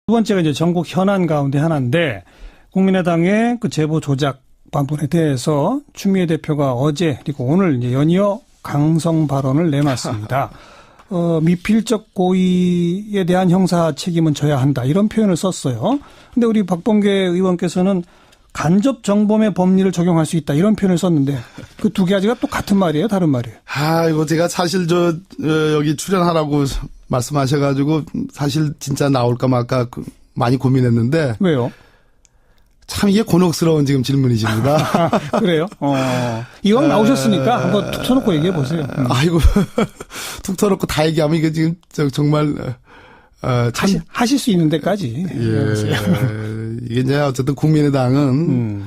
두 번째가 이제 전국 현안 가운데 하나인데 국민의당의 그 제보 조작 부분에 대해서 추미애 대표가 어제 그리고 오늘 이제 연이어 강성 발언을 내놨습니다. 미필적 고의에 대한 형사 책임은 져야 한다 이런 표현을 썼어요. 근데 우리 박범계 의원께서는 간접 정범의 법리를 적용할 수 있다 이런 표현을 썼는데 그 두 가지가 또 같은 말이에요, 다른 말이에요? 이거 제가 사실 여기 출연하라고 말씀하셔가지고 사실 진짜 나올까 말까 많이 고민했는데. 왜요? 참 이게 곤혹스러운 지금 질문이십니다. 그래요? 이왕 나오셨으니까 한번 툭 터놓고 얘기해 보세요. 아이고 툭 터놓고 다 얘기하면 이게 지금 정말 하실 수 있는 데까지. 예. 이게 이제 어쨌든 국민의당은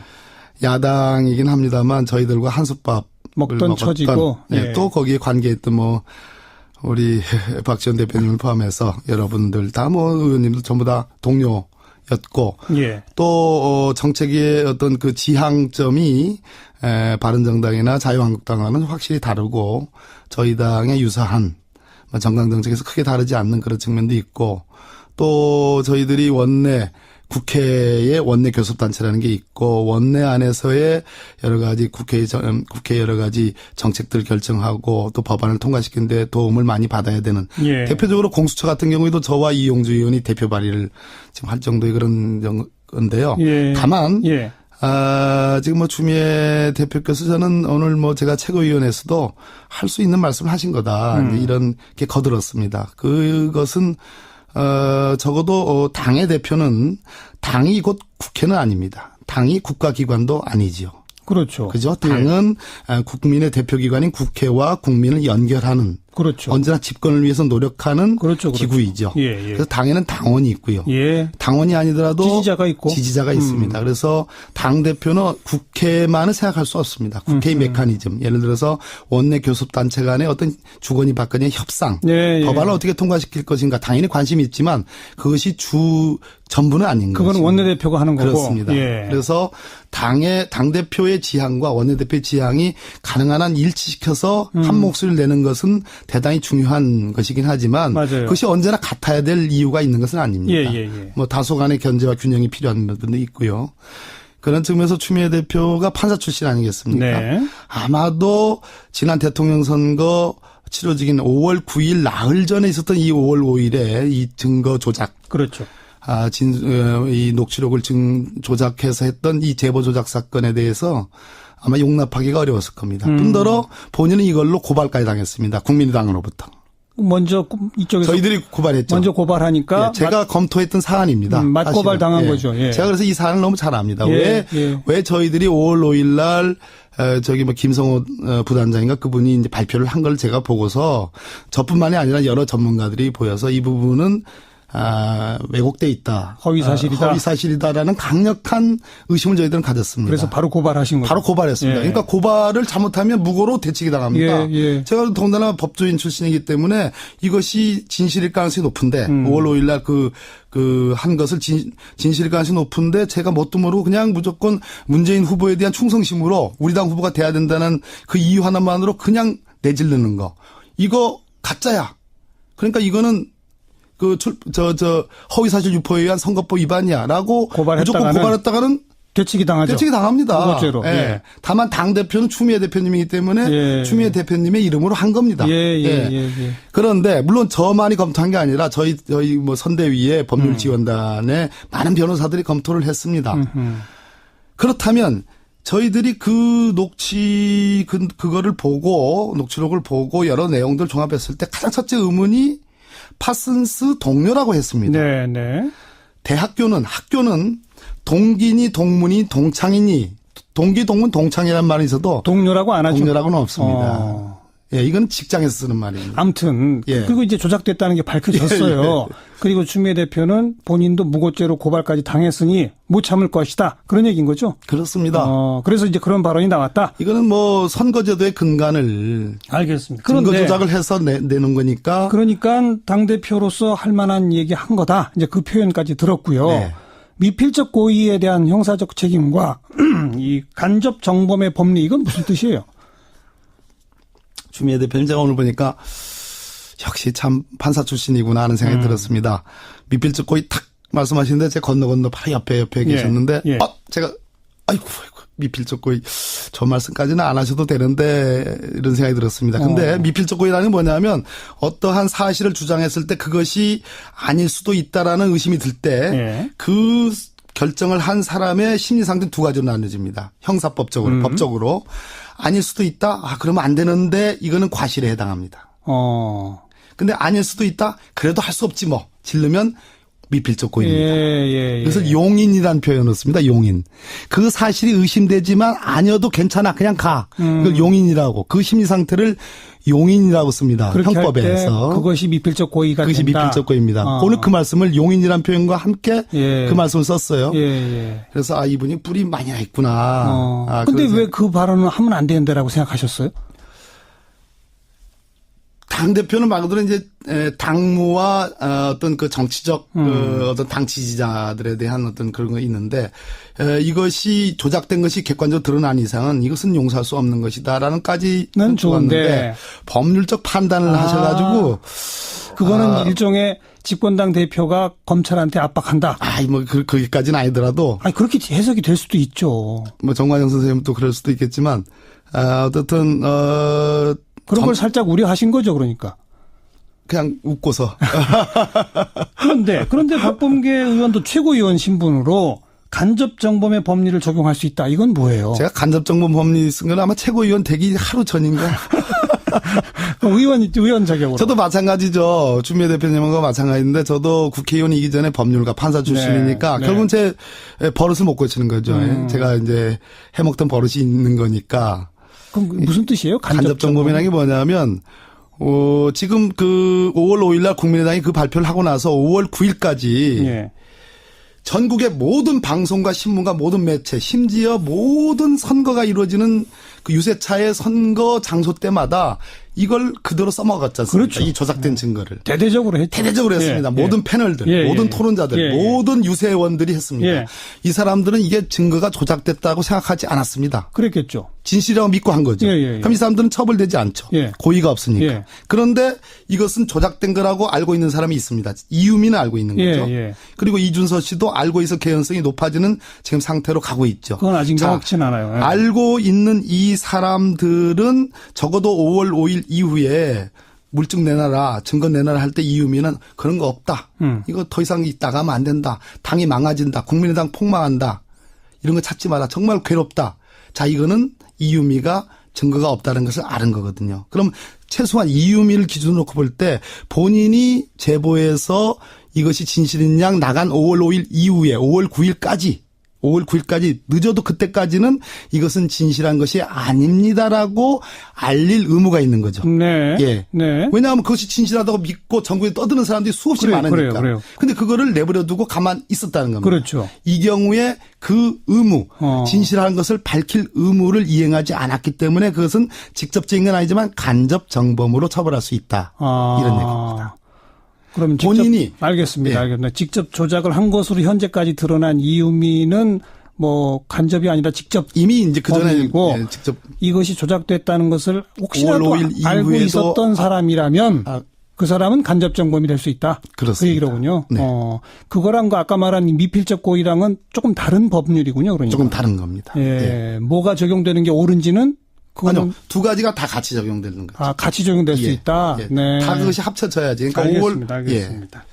야당이긴 합니다만 저희들과 한솥밥 먹던 처지고 예. 또 거기에 관계했던 우리 박지원 대표님을 포함해서 여러분들 다 의원님들 전부 다 동료였고 예. 또 정책의 어떤 그 지향점이 바른정당이나 자유한국당과는 확실히 다르고 저희 당에 유사한 정강 정책에서 크게 다르지 않는 그런 측면도 있고 또 저희들이 국회의 원내 교섭단체라는 게 있고 원내 안에서의 여러 가지 국회 여러 가지 정책들을 결정하고 또 법안을 통과시키는 데 도움을 많이 받아야 되는 예. 대표적으로 공수처 같은 경우에도 저와 이용주 의원이 대표 발의를 지금 할 정도의 그런 건데요. 예. 다만 예. 지금 추미애 대표께서 저는 오늘 제가 최고위원회에서도 할 수 있는 말씀을 하신 거다. 이런 게 거들었습니다. 그것은 적어도 당의 대표는 당이 곧 국회는 아닙니다. 당이 국가기관도 아니지요. 그렇죠. 그죠? 당은 국민의 대표기관인 국회와 국민을 연결하는 그렇죠. 언제나 집권을 위해서 노력하는 그렇죠. 기구이죠. 예. 그래서 당에는 당원이 있고요. 예. 당원이 아니더라도 지지자가 있습니다. 그래서 당대표는 국회만을 생각할 수 없습니다. 국회의 메커니즘. 예를 들어서 원내 교섭단체 간의 어떤 주거니 받거니의 협상. 예. 법안을 어떻게 통과시킬 것인가 당연히 관심이 있지만 그것이 전부는 아닌 거죠. 그건 원내대표가 하는 거고. 그렇습니다. 예. 그래서 당대표의 지향과 원내대표의 지향이 가능한 한 일치시켜서 한 목소리를 내는 것은 대단히 중요한 것이긴 하지만 맞아요. 그것이 언제나 같아야 될 이유가 있는 것은 아닙니다. 예. 다소 간의 견제와 균형이 필요한 부분도 있고요. 그런 측면에서 추미애 대표가 판사 출신 아니겠습니까? 네. 아마도 지난 대통령 선거 치러지긴 5월 9일 나흘 전에 있었던 이 5월 5일에 이 증거 조작. 그렇죠. 이 녹취록을 조작해서 했던 이 제보 조작 사건에 대해서 아마 용납하기가 어려웠을 겁니다. 뿐더러 본인은 이걸로 고발까지 당했습니다. 국민의당으로부터. 먼저 이쪽에서 저희들이 고발했죠. 먼저 고발하니까 예, 제가 검토했던 사안입니다. 맞고발 당한 거죠. 예. 제가 그래서 이 사안을 너무 잘 압니다. 예. 왜 저희들이 5월 5일 날 김성호 부단장인가 그분이 이제 발표를 한 걸 제가 보고서 저뿐만이 아니라 여러 전문가들이 보여서 이 부분은 왜곡돼 있다. 허위사실이다라는 강력한 의심을 저희들은 가졌습니다. 그래서 바로 고발하신 거죠. 바로 고발했습니다. 예. 그러니까 고발을 잘못하면 무고로 대치기 당합니다. 예. 제가 더군다나 법조인 출신이기 때문에 이것이 진실일 가능성이 높은데 5월 5일 날 한 것을 진실일 가능성이 높은데 제가 뭣도 모르고 그냥 무조건 문재인 후보에 대한 충성심으로 우리 당 후보가 돼야 된다는 그 이유 하나만으로 그냥 내지르는 거. 이거 가짜야. 그러니까 이거는 허위사실 유포에 의한 선거법 위반이야라고 무조건 고발했다가는 대치기 당하죠. 대치기 당합니다. 무고죄로. 예. 다만 당 대표는 추미애 대표님이기 때문에 추미애 대표님의 이름으로 한 겁니다. 그런데 물론 저만이 검토한 게 아니라 저희 선대위의 법률지원단에 많은 변호사들이 검토를 했습니다. 그렇다면 저희들이 그거를 보고 녹취록을 보고 여러 내용들 종합했을 때 가장 첫째 의문이 파슨스 동료라고 했습니다. 네. 학교는 동기니 동문이 동창이니 동기 동문 동창이라는 말이 있어도 동료라고 안 하죠. 동료라고는 없습니다. 예, 이건 직장에서 쓰는 말입니다. 아무튼 그리고 이제 조작됐다는 게 밝혀졌어요. 그리고 추미애 대표는 본인도 무고죄로 고발까지 당했으니 못 참을 것이다. 그런 얘기인 거죠? 그렇습니다. 그래서 이제 그런 발언이 나왔다. 이거는 선거제도의 근간을 알겠습니다. 증거 조작을 해서 내는 거니까. 그러니까 당 대표로서 할 만한 얘기 한 거다. 이제 그 표현까지 들었고요. 네. 미필적 고의에 대한 형사적 책임과 이 간접 정범의 법리 이건 무슨 뜻이에요? 추미애 대표님 제가 오늘 보니까 역시 참 판사 출신이구나 하는 생각이 들었습니다. 미필적 고의 탁 말씀하시는데 제 건너 바로 옆에 예. 계셨는데 예. 제가 아이고 미필적 고의 저 말씀까지는 안 하셔도 되는데 이런 생각이 들었습니다. 근데 미필적 고의라는 게 뭐냐면 어떠한 사실을 주장했을 때 그것이 아닐 수도 있다라는 의심이 들 때 그 결정을 한 사람의 심리 상태는 두 가지로 나눠집니다. 형사법적으로 법적으로 아닐 수도 있다. 그러면 안 되는데 이거는 과실에 해당합니다. 근데 아닐 수도 있다. 그래도 할 수 없지 뭐. 질르면 미필적 고의입니다. 그래서 용인이라는 표현을 씁니다. 용인. 그 사실이 의심되지만 아니어도 괜찮아. 그냥 가. 그걸 용인이라고. 그 심리 상태를 용인이라고 씁니다. 형법에서. 그것이 미필적 고의가 그것이 된다. 미필적 고의입니다. 오늘 그 말씀을 용인이라는 표현과 함께 그 말씀을 썼어요. 그래서 이분이 뿔이 많이 나 있구나. 근데 왜 그 발언을 하면 안 되는데라고 생각하셨어요? 당대표는 말 그대로 이제 당무와 어떤 그 정치적 어떤 당 지지자들에 대한 어떤 그런 거 있는데 이것이 조작된 것이 객관적으로 드러난 이상은 이것은 용서할 수 없는 것이다라는까지는 좋았는데 법률적 판단을 하셔가지고 그거는 일종의 집권당 대표가 검찰한테 압박한다. 뭐 거기까지는 아니더라도 그렇게 해석이 될 수도 있죠. 뭐 정관영 선생님도 그럴 수도 있겠지만 어쨌든 그런 걸 살짝 우려하신 거죠, 그러니까. 그냥 웃고서. 그런데 박범계 의원도 최고위원 신분으로 간접정범의 법리를 적용할 수 있다. 이건 뭐예요? 제가 간접정범 법리 쓴 건 아마 최고위원 되기 하루 전인가. 의원 자격으로. 저도 마찬가지죠. 추미애 대표님과 마찬가지인데 저도 국회의원이기 전에 법률가 판사 출신이니까 결국은 제 버릇을 못 고치는 거죠. 제가 이제 해먹던 버릇이 있는 거니까. 그럼 무슨 뜻이에요? 간접정범이라는 게 뭐냐면 지금 그 5월 5일 날 국민의당이 그 발표를 하고 나서 5월 9일까지 전국의 모든 방송과 신문과 모든 매체 심지어 모든 선거가 이루어지는 그 유세차의 선거 장소 때마다 이걸 그대로 써먹었지 않습니까? 그렇죠. 이 조작된 증거를. 대대적으로 했죠. 대대적으로 했습니다. 모든 패널들, 모든 토론자들, 모든 유세원들이 했습니다. 이 사람들은 이게 증거가 조작됐다고 생각하지 않았습니다. 그랬겠죠. 진실이라고 믿고 한 거죠. 그럼 이 사람들은 처벌되지 않죠. 고의가 없으니까. 그런데 이것은 조작된 거라고 알고 있는 사람이 있습니다. 이유미는 알고 있는 거죠. 그리고 이준서 씨도 알고 있어 개연성이 높아지는 지금 상태로 가고 있죠. 그건 아직 명확치는 않아요. 알고 있는 이 사람들은 적어도 5월 5일 이후에 물증 내놔라, 증거 내놔라 할 때 이유미는 그런 거 없다. 이거 더 이상 나가면 안 된다. 당이 망가진다. 국민의당 폭망한다. 이런 거 찾지 마라. 정말 괴롭다. 자, 이거는 이유미가 증거가 없다는 것을 아는 거거든요. 그럼 최소한 이유미를 기준으로 놓고 볼 때 본인이 제보해서 이것이 진실인 양 나간 5월 5일 이후에 5월 9일까지 늦어도 그때까지는 이것은 진실한 것이 아닙니다라고 알릴 의무가 있는 거죠. 왜냐하면 그것이 진실하다고 믿고 전국에 떠드는 사람들이 수없이 많으니까. 그런데 그거를 내버려 두고 가만 있었다는 겁니다. 그렇죠. 이 경우에 그 의무, 진실한 것을 밝힐 의무를 이행하지 않았기 때문에 그것은 직접적인 건 아니지만 간접 정범으로 처벌할 수 있다. 이런 얘기입니다. 그럼 본인이 알겠습니다. 직접 조작을 한 것으로 현재까지 드러난 이유미는 뭐 간접이 아니라 직접 이미 이제 그 전에 직접 이것이 조작됐다는 것을 혹시라도 알고 있었던 사람이라면 그 사람은 간접정범이 될 수 있다. 그렇습니다. 그 얘기로군요. 그거랑 그 아까 말한 미필적 고의랑은 조금 다른 법률이군요. 그러니까. 조금 다른 겁니다. 뭐가 적용되는 게 옳은지는 아니요. 두 가지가 다 같이 적용되는 거죠. 같이 적용될 수 있다. 다 그것이 합쳐져야지. 그러니까 알겠습니다. 알겠습니다.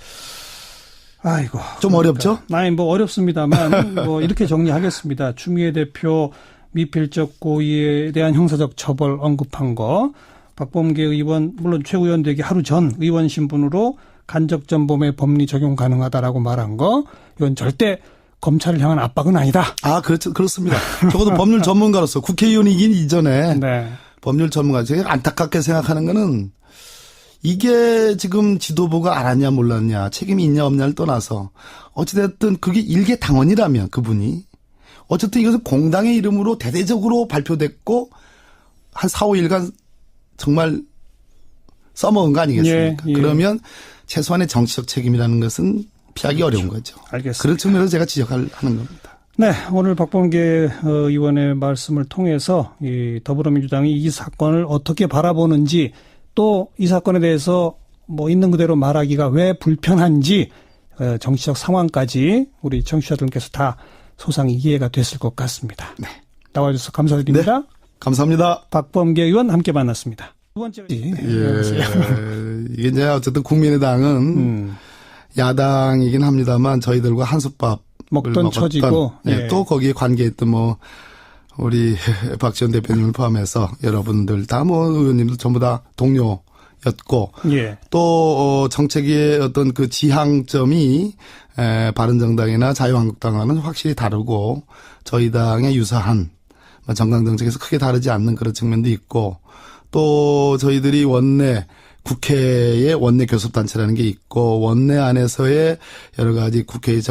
아이고. 좀 어렵죠? 뭐 어렵습니다만 뭐 이렇게 정리하겠습니다. 추미애 대표 미필적 고의에 대한 형사적 처벌 언급한 거, 박범계 의원 물론 최고위원 되기 하루 전 의원 신분으로 간접정범의 법리 적용 가능하다라고 말한 거, 이건 절대 검찰을 향한 압박은 아니다. 그렇죠. 그렇습니다. 적어도 법률 전문가로서 국회의원이긴 이전에 법률 전문가, 제가 안타깝게 생각하는 거는 이게 지금 지도부가 알았냐 몰랐냐, 책임이 있냐 없냐를 떠나서 어찌됐든 그게 일개 당원이라면 그분이 어쨌든 이것은 공당의 이름으로 대대적으로 발표됐고 한 4, 5일간 정말 써먹은 거 아니겠습니까? 그러면 최소한의 정치적 책임이라는 것은 피하기 어려운 거죠. 알겠습니다. 그런 측면에서 제가 지적하는 겁니다. 오늘 박범계 의원의 말씀을 통해서 이 더불어민주당이 이 사건을 어떻게 바라보는지, 또 이 사건에 대해서 뭐 있는 그대로 말하기가 왜 불편한지 정치적 상황까지 우리 청취자들께서 다 소상 이해가 됐을 것 같습니다. 네. 나와주셔서 감사드립니다. 네. 감사합니다. 박범계 의원 함께 만났습니다. 두 번째. 이게 이제 어쨌든 국민의당은 야당이긴 합니다만 저희들과 한솥밥 먹던 처지고 또 거기에 관계했던 우리 박지원 대표님을 포함해서 여러분들 다 의원님들 전부 다 동료였고 또 정책의 어떤 그 지향점이 바른정당이나 자유한국당과는 확실히 다르고 저희 당의 유사한 정강 정책에서 크게 다르지 않는 그런 측면도 있고 또 저희들이 국회의 원내 교섭단체라는 게 있고 원내 안에서의 여러 가지 국회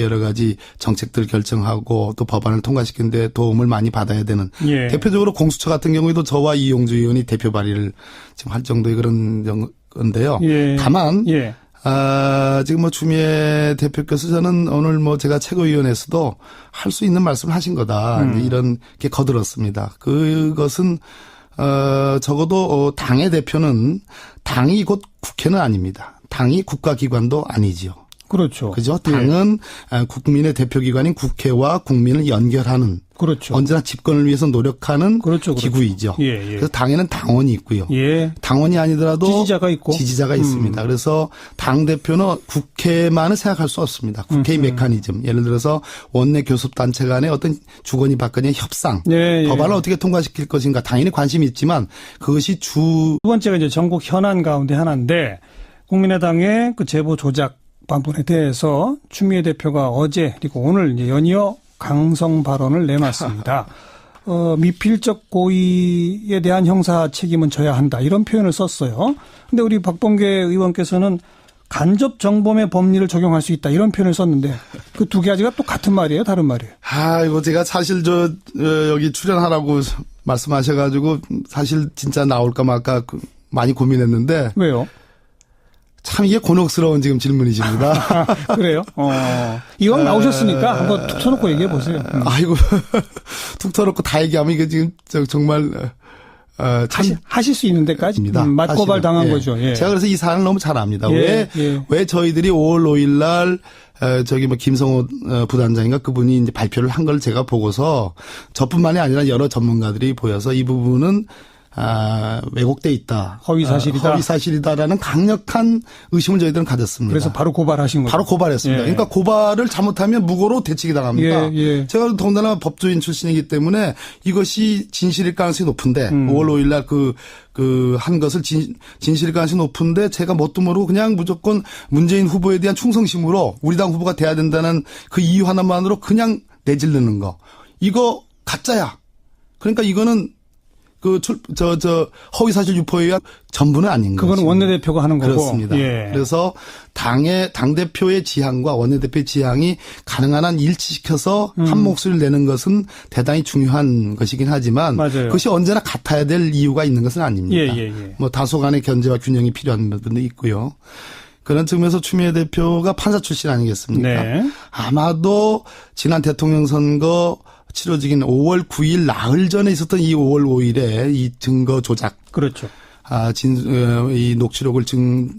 여러 가지 정책들을 결정하고 또 법안을 통과시키는 데 도움을 많이 받아야 되는 대표적으로 공수처 같은 경우에도 저와 이용주 의원이 대표 발의를 지금 할 정도의 그런 건데요. 다만 지금 추미애 대표께서 저는 오늘 제가 최고위원회에서도 할 수 있는 말씀을 하신 거다. 이런 게 거들었습니다. 그것은 적어도 당의 대표는 당이 곧 국회는 아닙니다. 당이 국가기관도 아니지요. 그렇죠. 그죠? 당은 국민의 대표기관인 국회와 국민을 연결하는 언제나 집권을 위해서 노력하는 기구이죠. 그래서 당에는 당원이 있고요. 당원이 아니더라도 지지자가 있습니다. 그래서 당대표는 국회만을 생각할 수 없습니다. 국회의 메커니즘. 예를 들어서 원내 교섭단체 간의 어떤 주거니 받거니의 협상. 법안을 어떻게 통과시킬 것인가 당연히 관심이 있지만 그것이 두 번째가 이제 전국 현안 가운데 하나인데 국민의당의 그 제보 조작 방문에 대해서 추미애 대표가 어제 그리고 오늘 이제 연이어 강성 발언을 내놨습니다. 미필적 고의에 대한 형사 책임은 져야 한다 이런 표현을 썼어요. 근데 우리 박범계 의원께서는 간접 정범의 법리를 적용할 수 있다 이런 표현을 썼는데 그 두 가지가 또 같은 말이에요, 다른 말이에요? 이거 제가 사실 여기 출연하라고 말씀하셔가지고 사실 진짜 나올까 말까 많이 고민했는데 왜요? 참 이게 곤혹스러운 지금 질문이십니다. 그래요? 이왕 나오셨으니까 한번 툭 터놓고 얘기해 보세요. 아이고 툭 터놓고 다 얘기하면 이게 지금 정말 하실 수 있는 데까지 맞고발 당한 거죠. 제가 그래서 이 사안을 너무 잘 압니다. 왜 저희들이 5월 5일 날 김성호 부단장인가 그분이 이제 발표를 한 걸 제가 보고서 저뿐만이 아니라 여러 전문가들이 보여서 이 부분은 왜곡돼 있다. 허위사실이다라는 강력한 의심을 저희들은 가졌습니다. 그래서 바로 고발하신 거죠. 바로 고발했습니다. 그러니까 고발을 잘못하면 무고로 대치기 당합니다. 제가 더군다나 법조인 출신이기 때문에 이것이 진실일 가능성이 높은데 5월 5일 날 한 것을 진실일 가능성이 높은데 제가 뭣도 모르고 그냥 무조건 문재인 후보에 대한 충성심으로 우리 당 후보가 돼야 된다는 그 이유 하나만으로 그냥 내지르는 거. 이거 가짜야. 그러니까 이거는 허위사실 유포에 의한 전부는 아닌 거죠. 그건 원내대표가 하는 거고. 그렇습니다. 그래서 당대표의 지향과 원내대표의 지향이 가능한 한 일치시켜서 한 목소리를 내는 것은 대단히 중요한 것이긴 하지만 그것이 언제나 같아야 될 이유가 있는 것은 아닙니다. 다소간의 견제와 균형이 필요한 부분도 있고요. 그런 측면에서 추미애 대표가 판사 출신 아니겠습니까? 아마도 지난 대통령 선거 치러지긴 5월 9일 나흘 전에 있었던 이 5월 5일에 이 증거 조작. 그렇죠. 이 녹취록을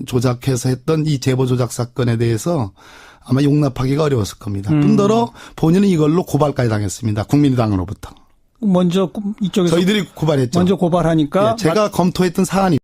조작해서 했던 이 제보 조작 사건에 대해서 아마 용납하기가 어려웠을 겁니다. 뿐더러 본인은 이걸로 고발까지 당했습니다. 국민의당으로부터. 먼저 이쪽에서 저희들이 고발했죠. 먼저 고발하니까 제가 검토했던 사안이